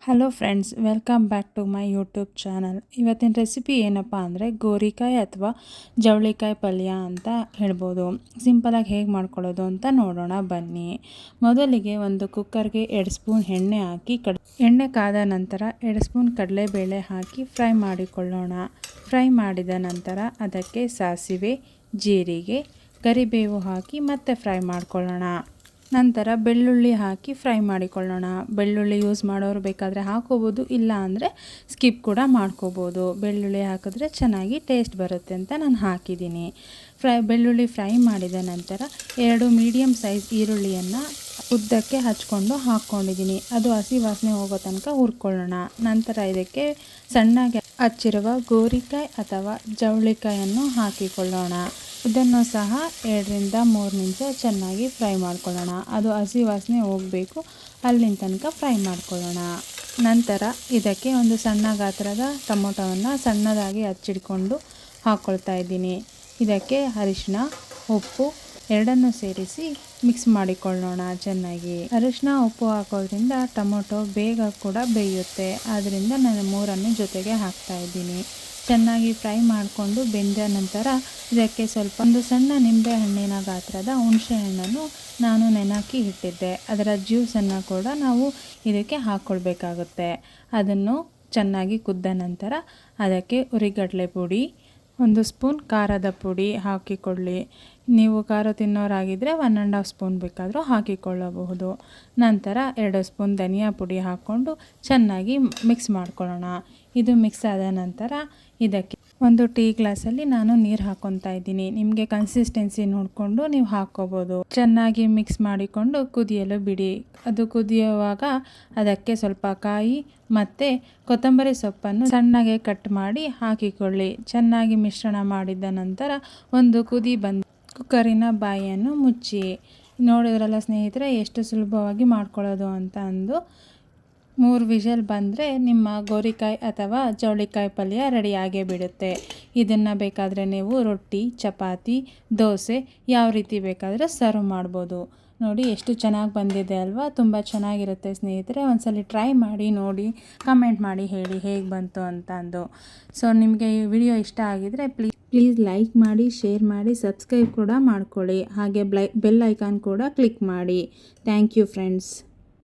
Hello friends, welcome back to my YouTube channel. ಇವತ್ತಿನ recipe ಏನಪ್ಪ ಅಂದರೆ ಗೋರಿಕಾಯಿ ಅಥವಾ ಜವಳಿಕಾಯಿ ಪಲ್ಯ ಅಂತ ಹೇಳ್ಬೋದು. ಸಿಂಪಲಾಗಿ ಹೇಗೆ ಮಾಡ್ಕೊಳ್ಳೋದು ಅಂತ ನೋಡೋಣ ಬನ್ನಿ. ಮೊದಲಿಗೆ ಒಂದು ಕುಕ್ಕರ್ಗೆ 2 ಸ್ಪೂನ್ ಎಣ್ಣೆ ಹಾಕಿ ಎಣ್ಣೆ ಕಾದ ನಂತರ 2 ಸ್ಪೂನ್ ಕಡಲೆಬೇಳೆ ಹಾಕಿ ಫ್ರೈ ಮಾಡಿಕೊಳ್ಳೋಣ. ಫ್ರೈ ಮಾಡಿದ ನಂತರ ಅದಕ್ಕೆ ಸಾಸಿವೆ, ಜೀರಿಗೆ, ಕರಿಬೇವು ಹಾಕಿ ಮತ್ತೆ ಫ್ರೈ ಮಾಡ್ಕೊಳ್ಳೋಣ. ನಂತರ ಬೆಳ್ಳುಳ್ಳಿ ಹಾಕಿ ಫ್ರೈ ಮಾಡಿಕೊಳ್ಳೋಣ. ಬೆಳ್ಳುಳ್ಳಿ ಯೂಸ್ ಮಾಡೋರು ಬೇಕಾದರೆ ಹಾಕೋಬೋದು, ಇಲ್ಲ ಅಂದರೆ ಸ್ಕಿಪ್ ಕೂಡ ಮಾಡ್ಕೋಬೋದು. ಬೆಳ್ಳುಳ್ಳಿ ಹಾಕಿದ್ರೆ ಚೆನ್ನಾಗಿ ಟೇಸ್ಟ್ ಬರುತ್ತೆ ಅಂತ ನಾನು ಹಾಕಿದ್ದೀನಿ. ಬೆಳ್ಳುಳ್ಳಿ ಫ್ರೈ ಮಾಡಿದ ನಂತರ 2 ಮೀಡಿಯಮ್ ಸೈಜ್ ಈರುಳ್ಳಿಯನ್ನು ಉದ್ದಕ್ಕೆ ಹಚ್ಕೊಂಡು ಹಾಕ್ಕೊಂಡಿದ್ದೀನಿ. ಅದು ಹಸಿ ವಾಸನೆ ಹೋಗೋ ತನಕ ಹುರ್ಕೊಳ್ಳೋಣ. ನಂತರ ಇದಕ್ಕೆ ಸಣ್ಣಗೆ ಹಚ್ಚಿರುವ ಗೋರಿಕಾಯಿ ಅಥವಾ ಜವಳಿಕಾಯನ್ನು ಹಾಕಿಕೊಳ್ಳೋಣ. ಇದನ್ನು ಸಹ 2-3 ನಿಮಿಷ ಚೆನ್ನಾಗಿ ಫ್ರೈ ಮಾಡ್ಕೊಳ್ಳೋಣ. ಅದು ಹಸಿ ವಾಸನೆ ಹೋಗಬೇಕು, ಅಲ್ಲಿನ ತನಕ ಫ್ರೈ ಮಾಡ್ಕೊಳ್ಳೋಣ. ನಂತರ ಇದಕ್ಕೆ ಒಂದು ಸಣ್ಣ ಗಾತ್ರದ ಟೊಮೊಟೊವನ್ನು ಸಣ್ಣದಾಗಿ ಹಚ್ಚಿಡ್ಕೊಂಡು ಹಾಕ್ಕೊಳ್ತಾ ಇದ್ದೀನಿ. ಇದಕ್ಕೆ ಅರಿಶಿನ, ಉಪ್ಪು ಎರಡನ್ನೂ ಸೇರಿಸಿ ಮಿಕ್ಸ್ ಮಾಡಿಕೊಳ್ಳೋಣ ಚೆನ್ನಾಗಿ. ಅರಿಶಿನ, ಉಪ್ಪು ಹಾಕೋದ್ರಿಂದ ಟೊಮೊಟೊ ಬೇಗ ಕೂಡ ಬೇಯುತ್ತೆ. ಆದ್ದರಿಂದ ನಾನು 3 ಜೊತೆಗೆ ಹಾಕ್ತಾ ಇದ್ದೀನಿ. ಚೆನ್ನಾಗಿ ಫ್ರೈ ಮಾಡಿಕೊಂಡು ಬೆಂದ ನಂತರ ಇದಕ್ಕೆ ಒಂದು ಸಣ್ಣ ನಿಂಬೆ ಹಣ್ಣಿನ ಗಾತ್ರದ ಹುಣಸೆ ಹಣ್ಣನ್ನು ನಾನು ನೆನಕಿ ಇಟ್ಟಿದ್ದೆ. ಅದರ ಜ್ಯೂಸನ್ನು ಕೂಡ ನಾವು ಇದಕ್ಕೆ ಹಾಕ್ಕೊಳ್ಬೇಕಾಗುತ್ತೆ. ಅದನ್ನು ಚೆನ್ನಾಗಿ ಕುದ್ದ ನಂತರ ಅದಕ್ಕೆ ಹುರಿಗಡಲೆ ಪುಡಿ, 1 ಸ್ಪೂನ್ ಖಾರದ ಪುಡಿ ಹಾಕಿಕೊಳ್ಳಿ. ನೀವು ಖಾರ ತಿನ್ನೋರಾಗಿದ್ದರೆ 1.5 ಸ್ಪೂನ್ ಬೇಕಾದರೂ ಹಾಕಿಕೊಳ್ಳಬಹುದು. ನಂತರ 2 ಸ್ಪೂನ್ ಧನಿಯಾ ಪುಡಿ ಹಾಕ್ಕೊಂಡು ಚೆನ್ನಾಗಿ ಮಿಕ್ಸ್ ಮಾಡ್ಕೊಳ್ಳೋಣ. ಇದು ಮಿಕ್ಸ್ ಆದ ನಂತರ ಇದಕ್ಕೆ 1 ಟೀ ಗ್ಲಾಸಲ್ಲಿ ನಾನು ನೀರು ಹಾಕ್ಕೊತಾ ಇದ್ದೀನಿ. ನಿಮಗೆ ಕನ್ಸಿಸ್ಟೆನ್ಸಿ ನೋಡಿಕೊಂಡು ನೀವು ಹಾಕ್ಕೋಬೋದು. ಚೆನ್ನಾಗಿ ಮಿಕ್ಸ್ ಮಾಡಿಕೊಂಡು ಕುದಿಯಲು ಬಿಡಿ. ಅದು ಕುದಿಯುವಾಗ ಅದಕ್ಕೆ ಸ್ವಲ್ಪ ಕಾಯಿ ಮತ್ತು ಕೊತ್ತಂಬರಿ ಸೊಪ್ಪನ್ನು ಸಣ್ಣಗೆ ಕಟ್ ಮಾಡಿ ಹಾಕಿಕೊಳ್ಳಿ. ಚೆನ್ನಾಗಿ ಮಿಶ್ರಣ ಮಾಡಿದ ನಂತರ ಒಂದು ಕುದಿ ಬಂದು ಕುಕ್ಕರಿನ ಬಾಯಿಯನ್ನು ಮುಚ್ಚಿ. ನೋಡಿದ್ರಲ್ಲ ಸ್ನೇಹಿತರೆ, ಎಷ್ಟು ಸುಲಭವಾಗಿ ಮಾಡ್ಕೊಳ್ಳೋದು ಅಂತ 3 ವಿಷಲ್ ಬಂದರೆ ನಿಮ್ಮ ಗೋರಿಕಾಯಿ ಅಥವಾ ಜವಳಿಕಾಯಿ ಪಲ್ಯ ರೆಡಿಯಾಗೇ ಬಿಡುತ್ತೆ. ಇದನ್ನು ಬೇಕಾದರೆ ನೀವು ರೊಟ್ಟಿ, ಚಪಾತಿ, ದೋಸೆ ಯಾವ ರೀತಿ ಬೇಕಾದರೆ ಸರ್ವ್ ಮಾಡ್ಬೋದು. ನೋಡಿ ಎಷ್ಟು ಚೆನ್ನಾಗಿ ಬಂದಿದೆ ಅಲ್ವಾ? ತುಂಬ ಚೆನ್ನಾಗಿರುತ್ತೆ ಸ್ನೇಹಿತರೆ. ಒಂದ್ಸಲ ಟ್ರೈ ಮಾಡಿ ನೋಡಿ, ಕಮೆಂಟ್ ಮಾಡಿ ಹೇಳಿ ಹೇಗೆ ಬಂತು ಅಂತ. ಸೊ ನಿಮಗೆ ಈ ವಿಡಿಯೋ ಇಷ್ಟ ಆಗಿದರೆ ಪ್ಲೀಸ್ ಲೈಕ್ ಮಾಡಿ, ಶೇರ್ ಮಾಡಿ, ಸಬ್ಸ್ಕ್ರೈಬ್ ಕೂಡ ಮಾಡ್ಕೊಳ್ಳಿ. ಹಾಗೆ ಬೆಲ್ ಐಕಾನ್ ಕೂಡ ಕ್ಲಿಕ್ ಮಾಡಿ. Thank you friends.